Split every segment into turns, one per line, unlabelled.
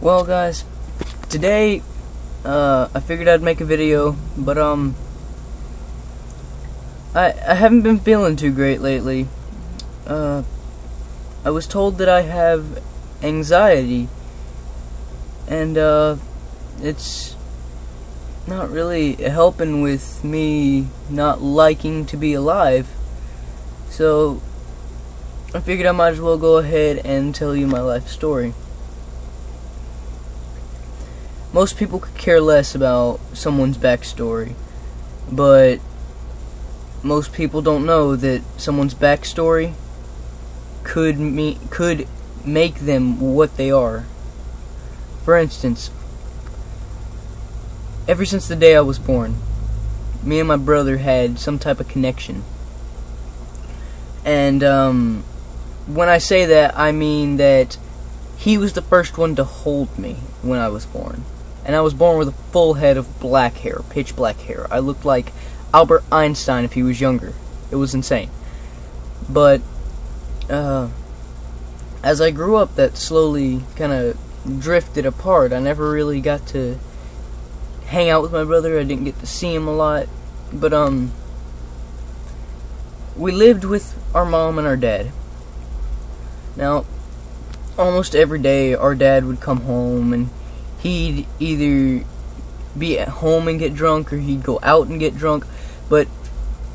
Well, guys, today, I figured I'd make a video, but, I haven't been feeling too great lately. I was told that I have anxiety, and, it's not really helping with me not liking to be alive, so I figured I might as well go ahead and tell you my life story. Most people could care less about someone's backstory, but most people don't know that someone's backstory could make them what they are. For instance, ever since the day I was born, me and my brother had some type of connection. And when I say that, I mean that he was the first one to hold me when I was born. And I was born with a full head of black hair, pitch black hair. I looked like Albert Einstein if he was younger. It was insane. But as I grew up, that slowly kind of drifted apart. I never really got to hang out with my brother. I didn't get to see him a lot. But we lived with our mom and our dad. Now, almost every day our dad would come home and he'd either be at home and get drunk or he'd go out and get drunk, but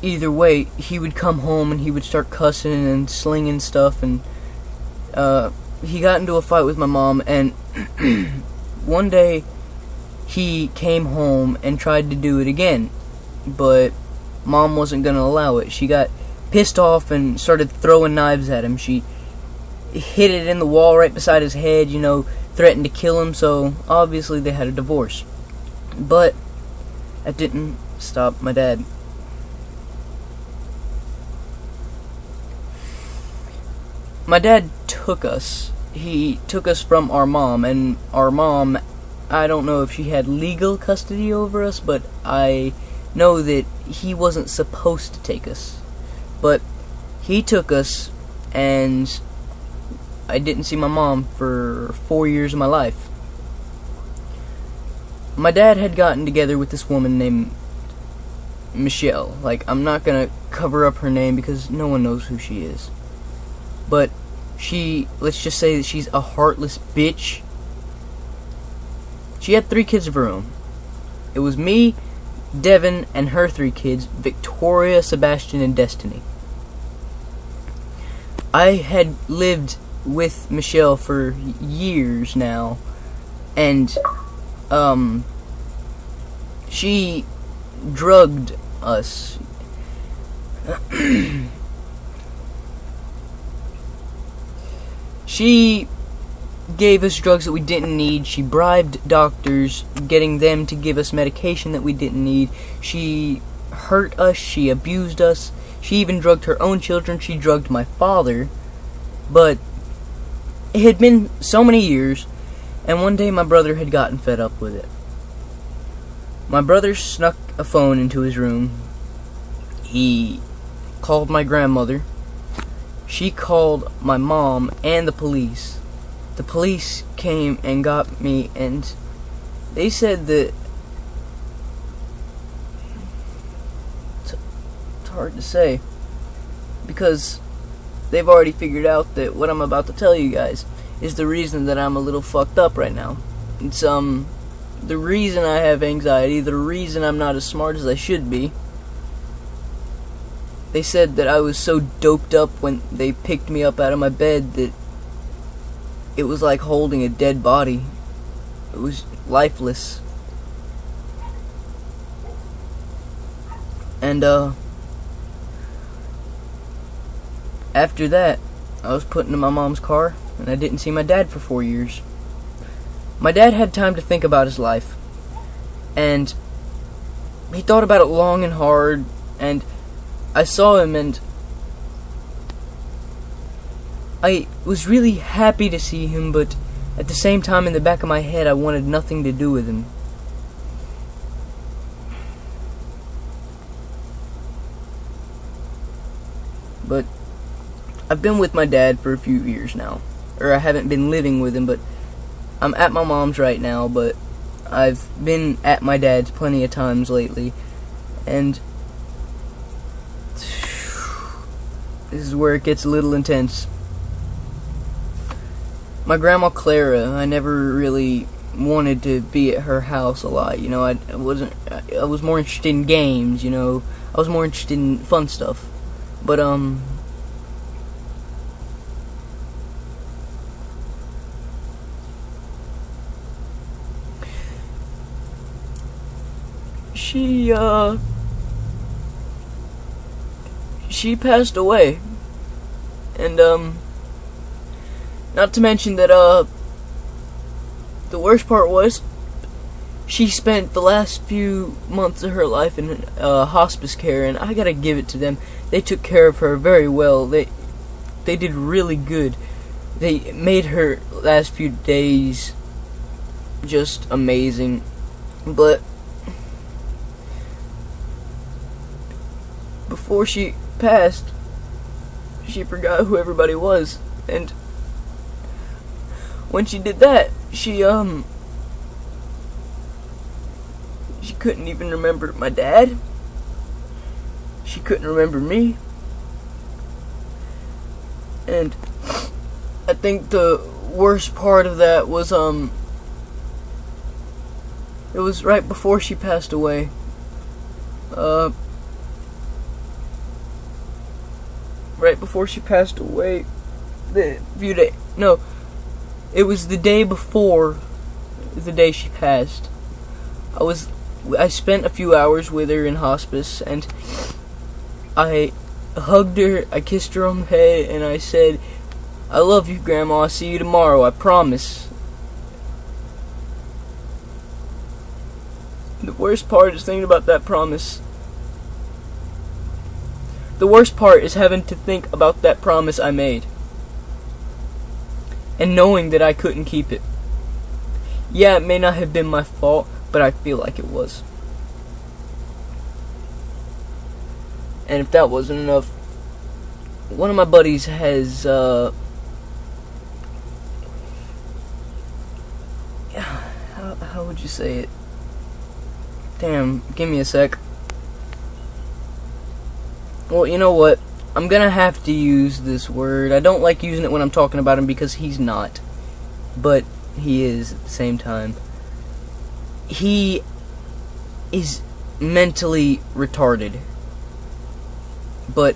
either way, he would come home and he would start cussing and slinging stuff, and he got into a fight with my mom, and one day he came home and tried to do it again, but Mom wasn't going to allow it. She got pissed off and started throwing knives at him. She hit it in the wall right beside his head, threatened to kill him, so obviously they had a divorce. But that didn't stop my dad. My dad took us. He took us from our mom, and our mom, I don't know if she had legal custody over us, but I know that he wasn't supposed to take us. But he took us, and I didn't see my mom for 4 years of my life. My dad had gotten together with this woman named Michelle. I'm not gonna cover up her name because no one knows who she is. But let's just say that she's a heartless bitch. She had 3 kids of her own. It was me, Devin, and her 3 kids, Victoria, Sebastian, and Destiny. I had lived with Michelle for years now, and she drugged us. She gave us drugs that we didn't need. She bribed doctors, getting them to give us medication that we didn't need. She hurt us, she abused us. She even drugged her own children. She drugged my father. But it had been so many years, and one day my brother had gotten fed up with it. My brother snuck a phone into his room. He called my grandmother. She called my mom and the police. The police came and got me, and they said that it's hard to say, because they've already figured out that what I'm about to tell you guys is the reason that I'm a little fucked up right now. It's the reason I have anxiety, the reason I'm not as smart as I should be. They said that I was so doped up when they picked me up out of my bed that it was like holding a dead body. It was lifeless. And after that, I was put into my mom's car, and I didn't see my dad for 4 years. My dad had time to think about his life, and he thought about it long and hard, and I saw him, and I was really happy to see him, but at the same time, in the back of my head, I wanted nothing to do with him. But I've been with my dad for a few years now. Or I haven't been living with him, but I'm at my mom's right now, but I've been at my dad's plenty of times lately, and this is where it gets a little intense. My grandma Clara, I never really wanted to be at her house a lot. You know, I was more interested in games. You know, I was more interested in fun stuff. But she passed away, and not to mention that the worst part was she spent the last few months of her life in hospice care, and I gotta give it to them. They took care of her very well. They did really good. They made her last few days just amazing. But before she passed, she forgot who everybody was, and when she did that, she couldn't even remember my dad. She couldn't remember me. And I think the worst part of that was it was right before she passed away. Right before she passed away, it was the day before the day she passed. I spent a few hours with her in hospice, and I hugged her, I kissed her on the head, and I said, "I love you, Grandma, I'll see you tomorrow, I promise." The worst part is thinking about that promise. The worst part is having to think about that promise I made, and knowing that I couldn't keep it. Yeah, it may not have been my fault, but I feel like it was. And if that wasn't enough, one of my buddies has, how would you say it? Damn, give me a sec. Well, you know what? I'm gonna have to use this word. I don't like using it when I'm talking about him because he's not. But he is at the same time. He is mentally retarded. But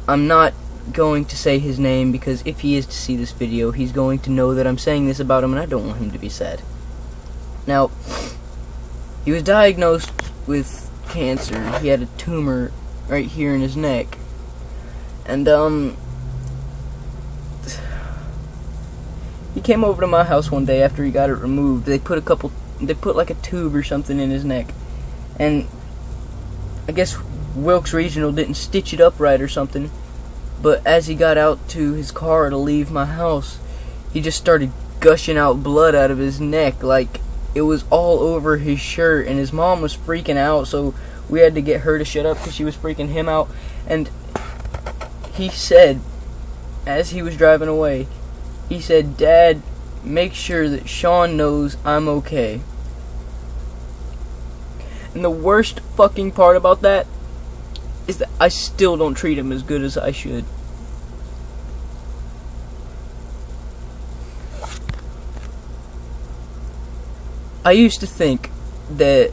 I'm not going to say his name because if he is to see this video, he's going to know that I'm saying this about him, and I don't want him to be sad. Now, he was diagnosed with cancer. He had a tumor right here in his neck. And, he came over to my house one day after he got it removed. They put like a tube or something in his neck. And I guess Wilkes Regional didn't stitch it up right or something. But as he got out to his car to leave my house, he just started gushing out blood out of his neck. Like, it was all over his shirt. And his mom was freaking out, so we had to get her to shut up because she was freaking him out. And he said, as he was driving away, he said, "Dad, make sure that Sean knows I'm okay." And the worst fucking part about that is that I still don't treat him as good as I should. I used to think that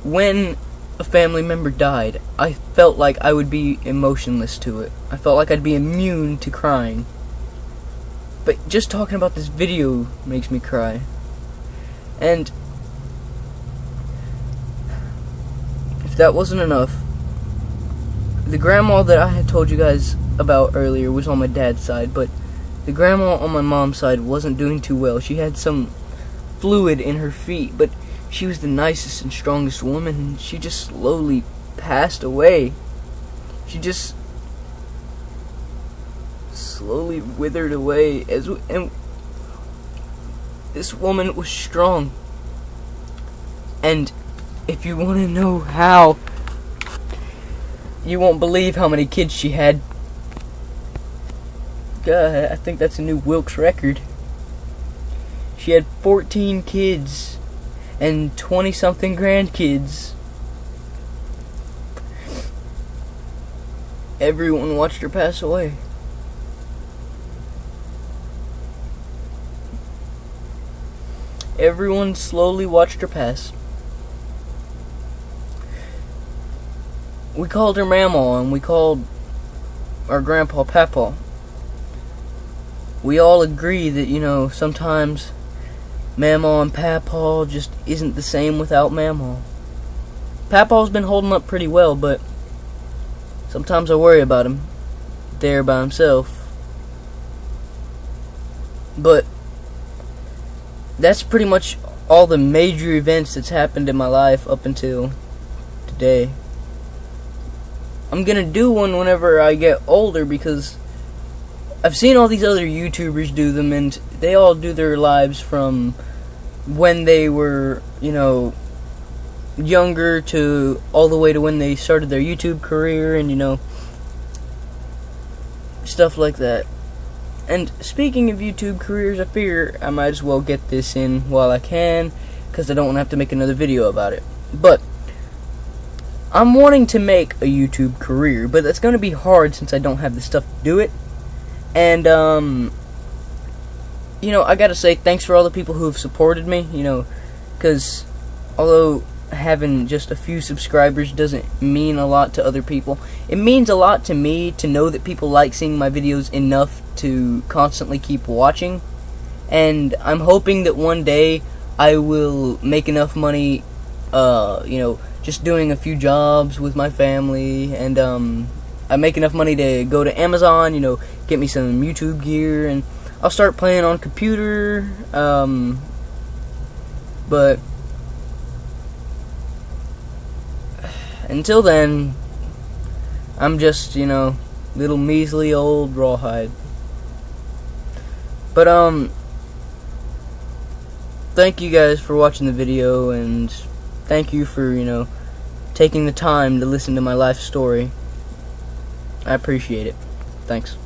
when a family member died, I felt like I would be emotionless to it. I felt like I'd be immune to crying. But just talking about this video makes me cry. And if that wasn't enough, the grandma that I had told you guys about earlier was on my dad's side, but the grandma on my mom's side wasn't doing too well. She had some fluid in her feet, but she was the nicest and strongest woman, and she just slowly passed away. She just slowly withered away, and this woman was strong. And if you want to know how, you won't believe how many kids she had. God, I think that's a new Wilkes record. She had 14 kids and 20-something grandkids. Everyone watched her pass away. Everyone slowly watched her pass. We called her Mamaw, and we called our grandpa Papaw. We all agree that, sometimes Mamaw and Papaw just isn't the same without Mamaw. Papaw's been holding up pretty well, but sometimes I worry about him there by himself. But that's pretty much all the major events that's happened in my life up until today. I'm gonna do one whenever I get older, because I've seen all these other YouTubers do them, and they all do their lives from when they were, younger to all the way to when they started their YouTube career, and, stuff like that. And speaking of YouTube careers, I figure I might as well get this in while I can, because I don't want to have to make another video about it. But I'm wanting to make a YouTube career, but that's going to be hard since I don't have the stuff to do it. And, I gotta say thanks for all the people who have supported me, because although having just a few subscribers doesn't mean a lot to other people, it means a lot to me to know that people like seeing my videos enough to constantly keep watching. And I'm hoping that one day I will make enough money, just doing a few jobs with my family, and I make enough money to go to Amazon, get me some YouTube gear, and I'll start playing on computer, but until then, I'm just, little measly old rawhide. But, thank you guys for watching the video, and thank you for, taking the time to listen to my life story. I appreciate it. Thanks.